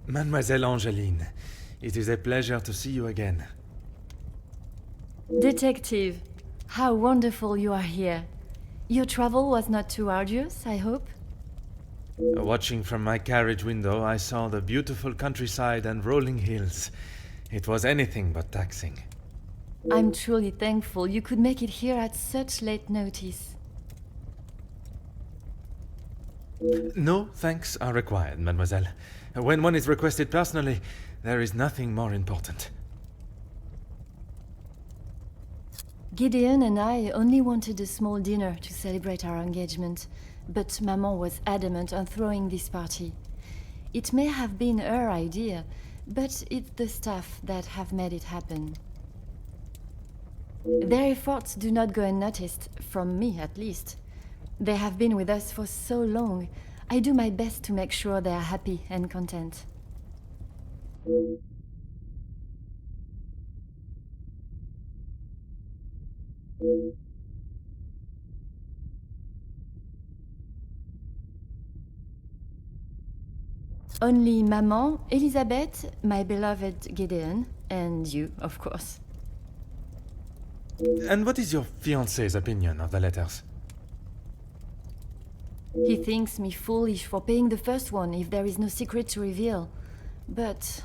Mademoiselle Angeline, it is a pleasure to see you again. Detective, how wonderful you are here. Your travel was not too arduous, I hope? Watching from my carriage window, I saw the beautiful countryside and rolling hills. It was anything but taxing. I'm truly thankful you could make it here at such late notice. No thanks are required, mademoiselle. When one is requested personally, there is nothing more important. Gideon and I only wanted a small dinner to celebrate our engagement, but Maman was adamant on throwing this party. It may have been her idea, but it's the staff that have made it happen. Their efforts do not go unnoticed, from me at least. They have been with us for so long. I do my best to make sure they are happy and content. Only Maman, Elizabeth, my beloved Gideon, and you, of course. And what is your fiancé's opinion of the letters? He thinks me foolish for paying the first one if there is no secret to reveal. But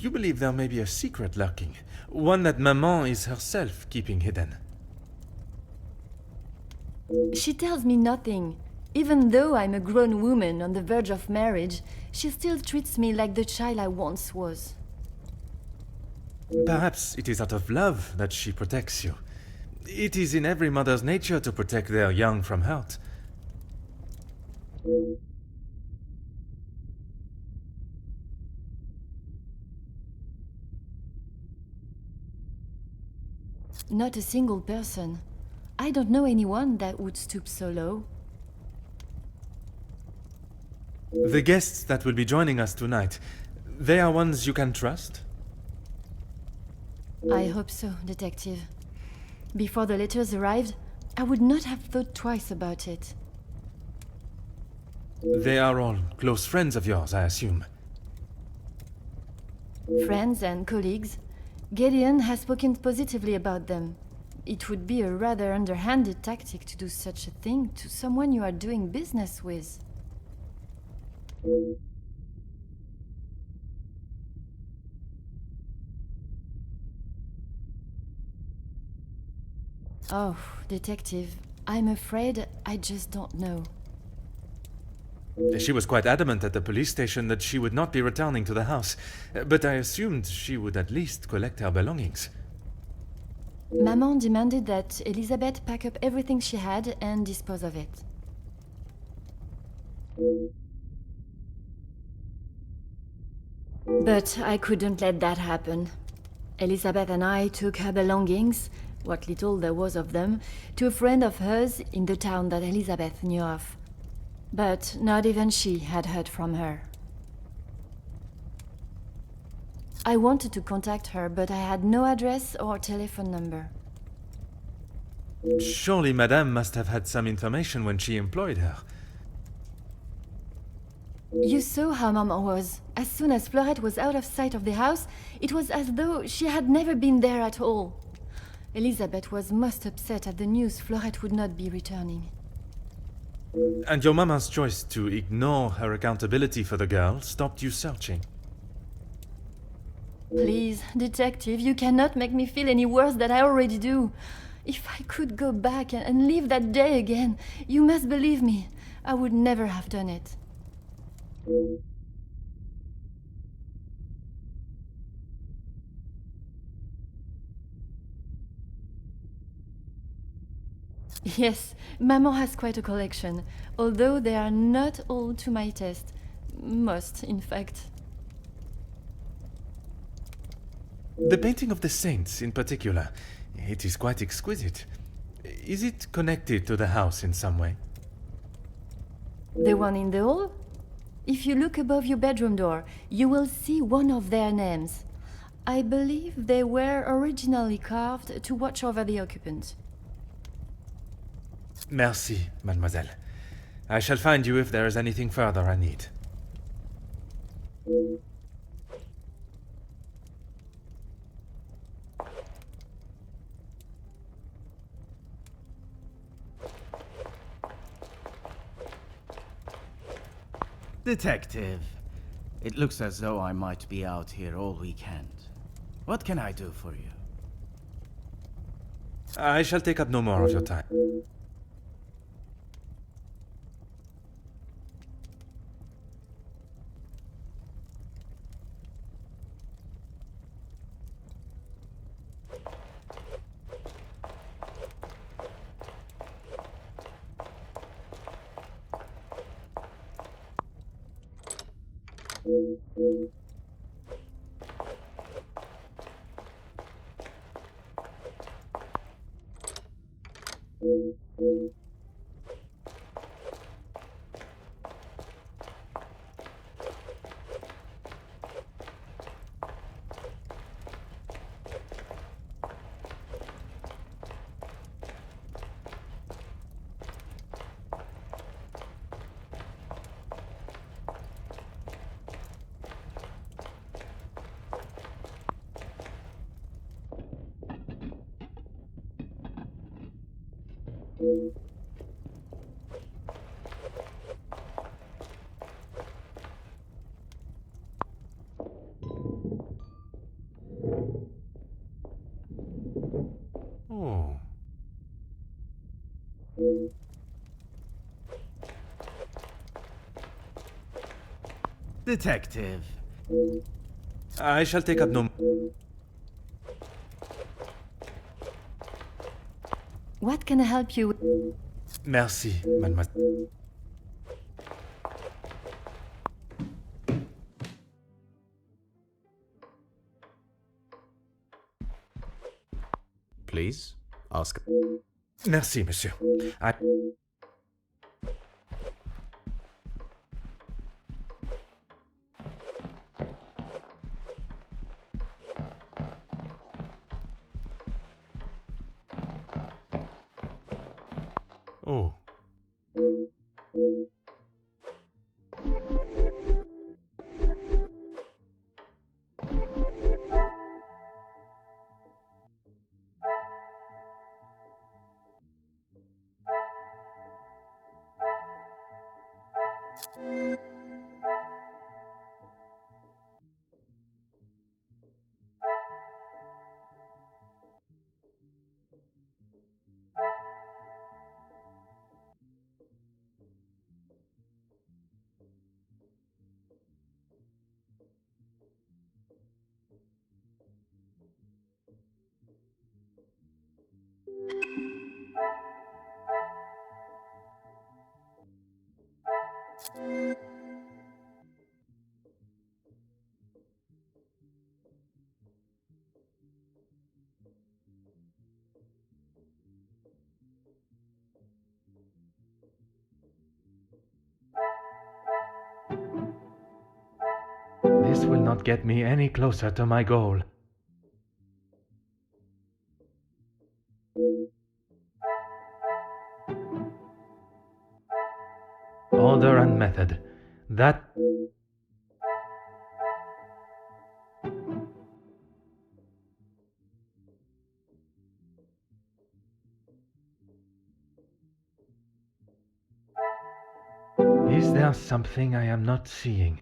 you believe there may be a secret lurking, one that Maman is herself keeping hidden. she tells me nothing. Even though I'm a grown woman on the verge of marriage, she still treats me like the child I once was. Perhaps it is out of love that she protects you. It is in every mother's nature to protect their young from hurt. Not a single person. I don't know anyone that would stoop so low. The guests that will be joining us tonight, they are ones you can trust? I hope so, Detective. Before the letters arrived, I would not have thought twice about it. They are all close friends of yours, I assume. Friends and colleagues. Gideon has spoken positively about them. It would be a rather underhanded tactic to do such a thing to someone you are doing business with. Oh, Detective, I'm afraid I just don't know. She was quite adamant at the police station that she would not be returning to the house, but I assumed she would at least collect her belongings. Maman demanded that Elizabeth pack up everything she had and dispose of it. But I couldn't let that happen. Elizabeth and I took her belongings, what little there was of them, to a friend of hers in the town that Elizabeth knew of. But not even she had heard from her. I wanted to contact her, but I had no address or telephone number. Surely Madame must have had some information when she employed her. You saw how Maman was. As soon as Fleurette was out of sight of the house, it was as though she had never been there at all. Elizabeth was most upset at the news Fleurette would not be returning. And your mama's choice to ignore her accountability for the girl stopped you searching. Please, Detective, you cannot make me feel any worse than I already do. If I could go back and live that day again, you must believe me, I would never have done it. Yes, Maman has quite a collection, although they are not all to my taste. Most, in fact. The painting of the saints, in particular, it is quite exquisite. Is it connected to the house in some way? The one in the hall? If you look above your bedroom door, you will see one of their names. I believe they were originally carved to watch over the occupant. Merci, mademoiselle. I shall find you if there is anything further I need. Detective, it looks as though I might be out here all weekend. What can I do for you? I shall take up no more of your time. Oh. Detective. I shall take up no... What can I help you with? Merci, mademoiselle. Please, ask. Merci, monsieur. I... Oh. This will not get me any closer to my goal. Order and method. That... Is there something I am not seeing?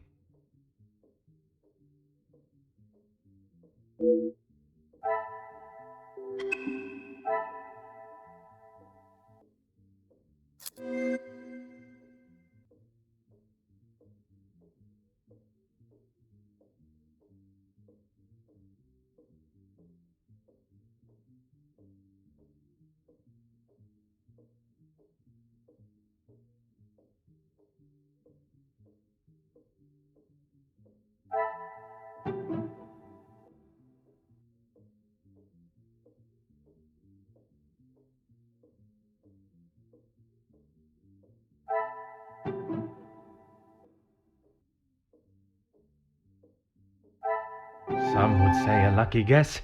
Some would say a lucky guess.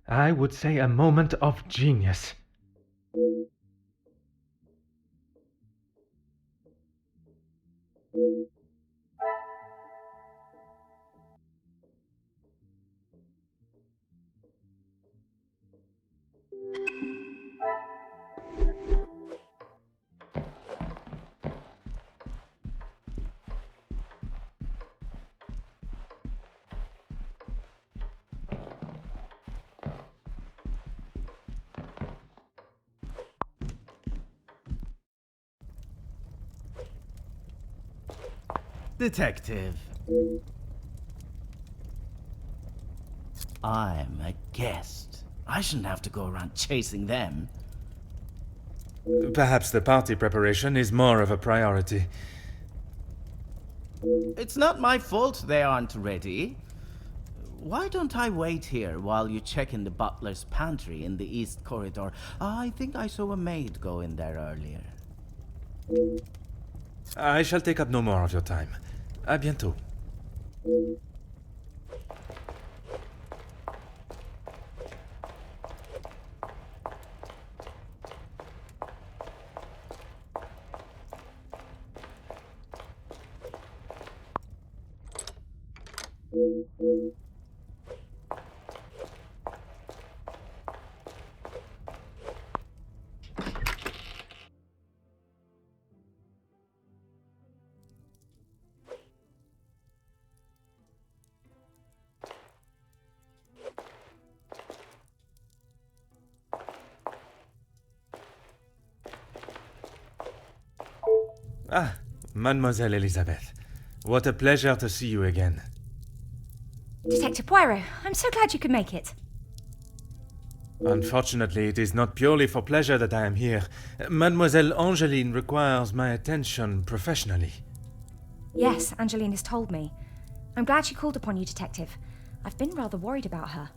I would say a moment of genius. Detective. I'm a guest. I shouldn't have to go around chasing them. Perhaps the party preparation is more of a priority. It's not my fault they aren't ready. Why don't I wait here while you check in the butler's pantry in the east corridor? I think I saw a maid go in there earlier. I shall take up no more of your time. À bientôt. Ah, Mademoiselle Elizabeth. What a pleasure to see you again. Detective Poirot, I'm so glad you could make it. Unfortunately, it is not purely for pleasure that I am here. Mademoiselle Angeline requires my attention professionally. Yes, Angeline has told me. I'm glad she called upon you, Detective. I've been rather worried about her.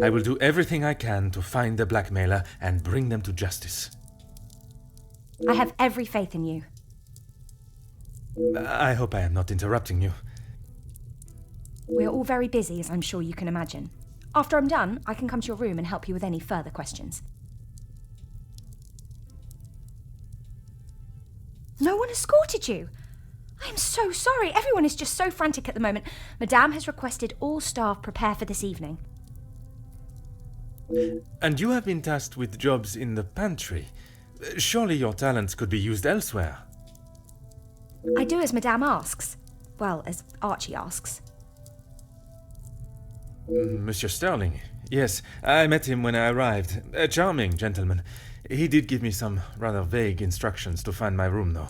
I will do everything I can to find the blackmailer and bring them to justice. I have every faith in you. I hope I am not interrupting you. We're all very busy, as I'm sure you can imagine. After I'm done, I can come to your room and help you with any further questions. No one escorted you? I am so sorry. Everyone is just so frantic at the moment. Madame has requested all staff prepare for this evening. And you have been tasked with jobs in the pantry. Surely your talents could be used elsewhere. I do as Madame asks. Well, as Archie asks. Monsieur Sterling. Yes, I met him when I arrived. A charming gentleman. He did give me some rather vague instructions to find my room, though.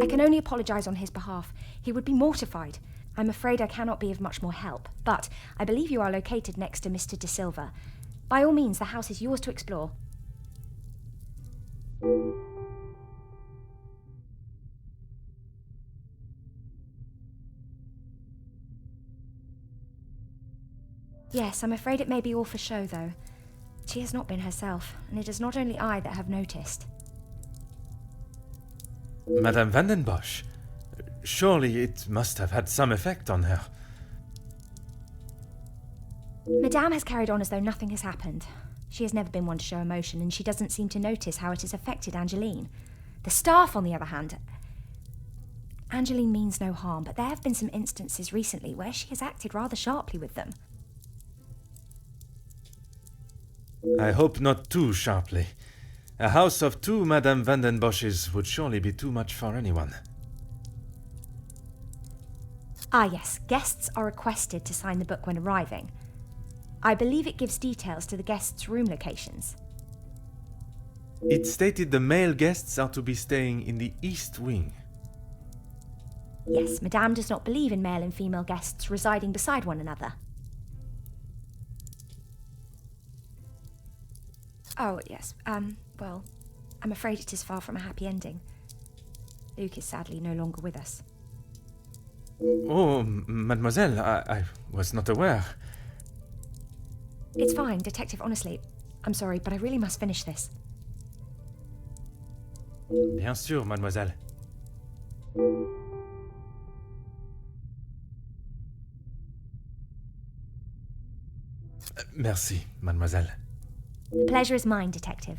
I can only apologise on his behalf. He would be mortified. I'm afraid I cannot be of much more help, but I believe you are located next to Mr. De Silva. By all means, the house is yours to explore. Yes, I'm afraid it may be all for show, though. She has not been herself, and it is not only I that have noticed. Madame Vandenbosch. Surely it must have had some effect on her. Madame has carried on as though nothing has happened. She has never been one to show emotion, and she doesn't seem to notice how it has affected Angeline. The staff, on the other hand... Angeline means no harm, but there have been some instances recently where she has acted rather sharply with them. I hope not too sharply. A house of two Madame Vandenbosches would surely be too much for anyone. Ah yes, guests are requested to sign the book when arriving. I believe it gives details to the guests' room locations. It stated the male guests are to be staying in the East Wing. Yes, Madame does not believe in male and female guests residing beside one another. Oh, yes, well, I'm afraid it is far from a happy ending. Luke is sadly no longer with us. Oh, mademoiselle, I was not aware. It's fine, Detective, honestly. I'm sorry, but I really must finish this. Bien sûr, mademoiselle. Merci, mademoiselle. The pleasure is mine, Detective.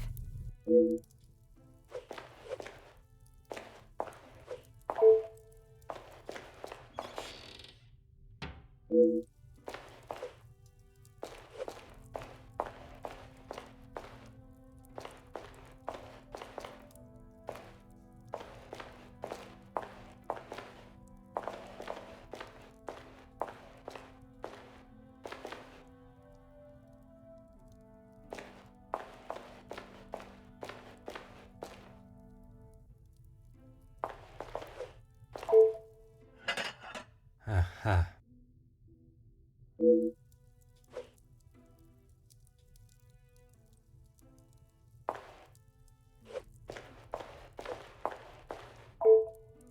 Aha.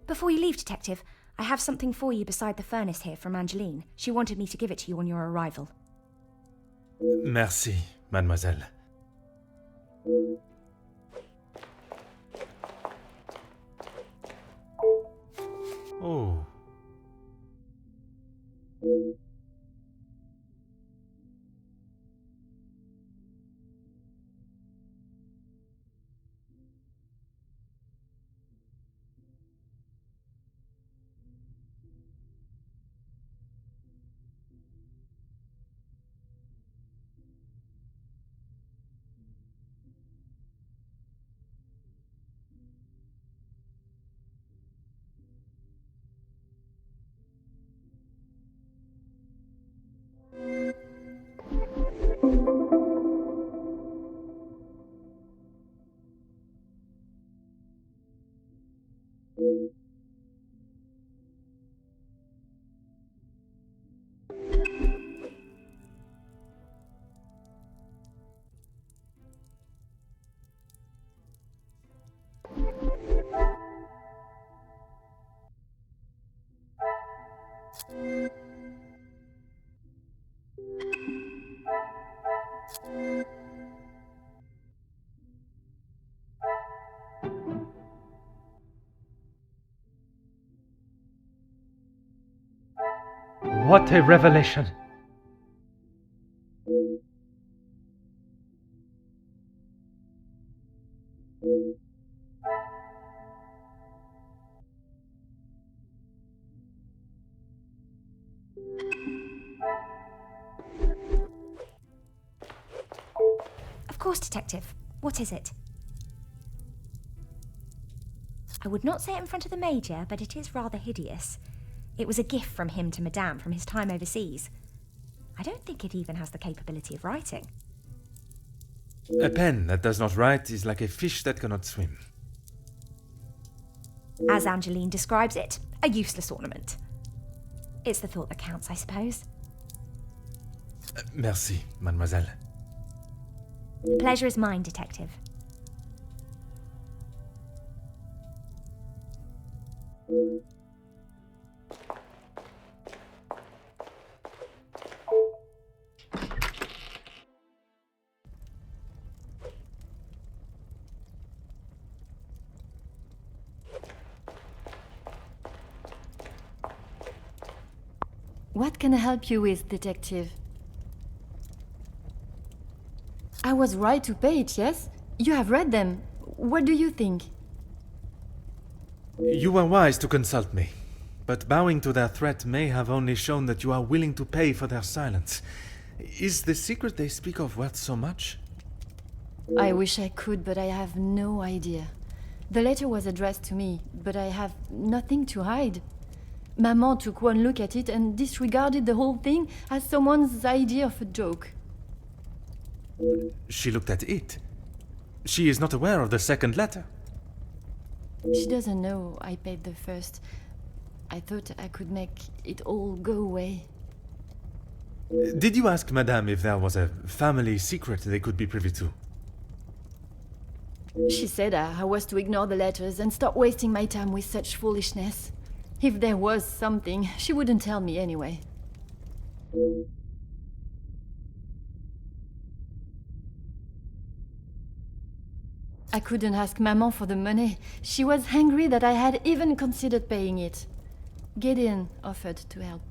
Before you leave, Detective, I have something for you beside the furnace here from Angeline. She wanted me to give it to you on your arrival. Merci, mademoiselle. Oh. What a revelation! Of course, Detective. What is it? I would not say it in front of the Major, but it is rather hideous. It was a gift from him to Madame from his time overseas. I don't think it even has the capability of writing. A pen that does not write is like a fish that cannot swim. As Angeline describes it, a useless ornament. It's the thought that counts, I suppose. Merci, mademoiselle. The pleasure is mine, Detective. What can I help you with, Detective? I was right to pay it, yes? You have read them. What do you think? You were wise to consult me, but bowing to their threat may have only shown that you are willing to pay for their silence. Is the secret they speak of worth so much? I wish I could, but I have no idea. The letter was addressed to me, but I have nothing to hide. Maman took one look at it and disregarded the whole thing as someone's idea of a joke. She looked at it. She is not aware of the second letter. She doesn't know I paid the first. I thought I could make it all go away. Did you ask Madame if there was a family secret they could be privy to? She said I was to ignore the letters and stop wasting my time with such foolishness. If there was something, she wouldn't tell me anyway. I couldn't ask Maman for the money. She was angry that I had even considered paying it. Gideon offered to help.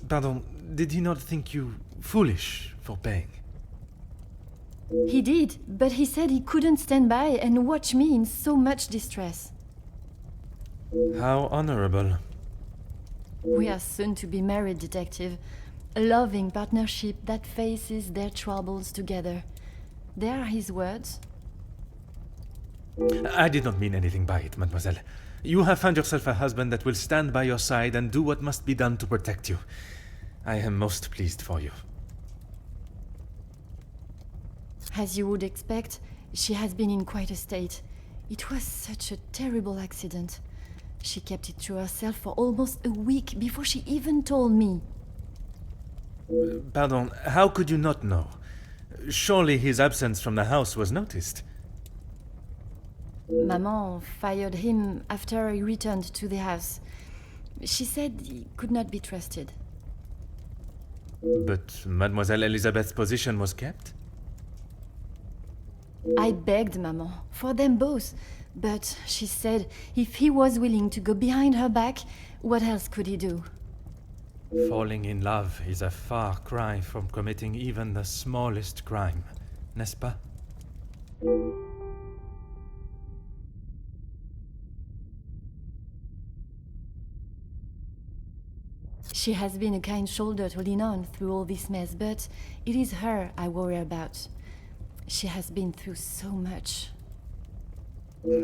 Pardon, did he not think you foolish for paying. He did, but he said he couldn't stand by and watch me in so much distress. How honorable. We are soon to be married, detective. A loving partnership that faces their troubles together. They are his words. I did not mean anything by it, mademoiselle. You have found yourself a husband that will stand by your side and do what must be done to protect you. I am most pleased for you. As you would expect, she has been in quite a state. It was such a terrible accident. She kept it to herself for almost a week before she even told me. Pardon, how could you not know? Surely his absence from the house was noticed. Maman fired him after he returned to the house. She said he could not be trusted. But Mademoiselle Elisabeth's position was kept? I begged Maman for them both, but she said if he was willing to go behind her back, what else could he do? Falling in love is a far cry from committing even the smallest crime, n'est-ce pas? She has been a kind shoulder to lean on through all this mess, but it is her I worry about. She has been through so much.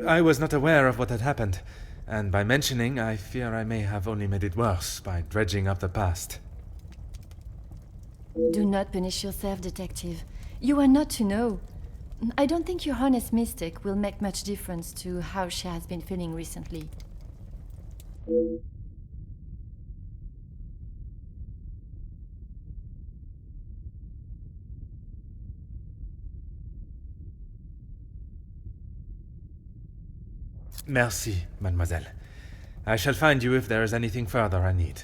I was not aware of what had happened, and by mentioning, I fear I may have only made it worse by dredging up the past. Do not punish yourself, detective. You are not to know. I don't think your honest mistake will make much difference to how she has been feeling recently. Merci, mademoiselle. I shall find you if there is anything further I need.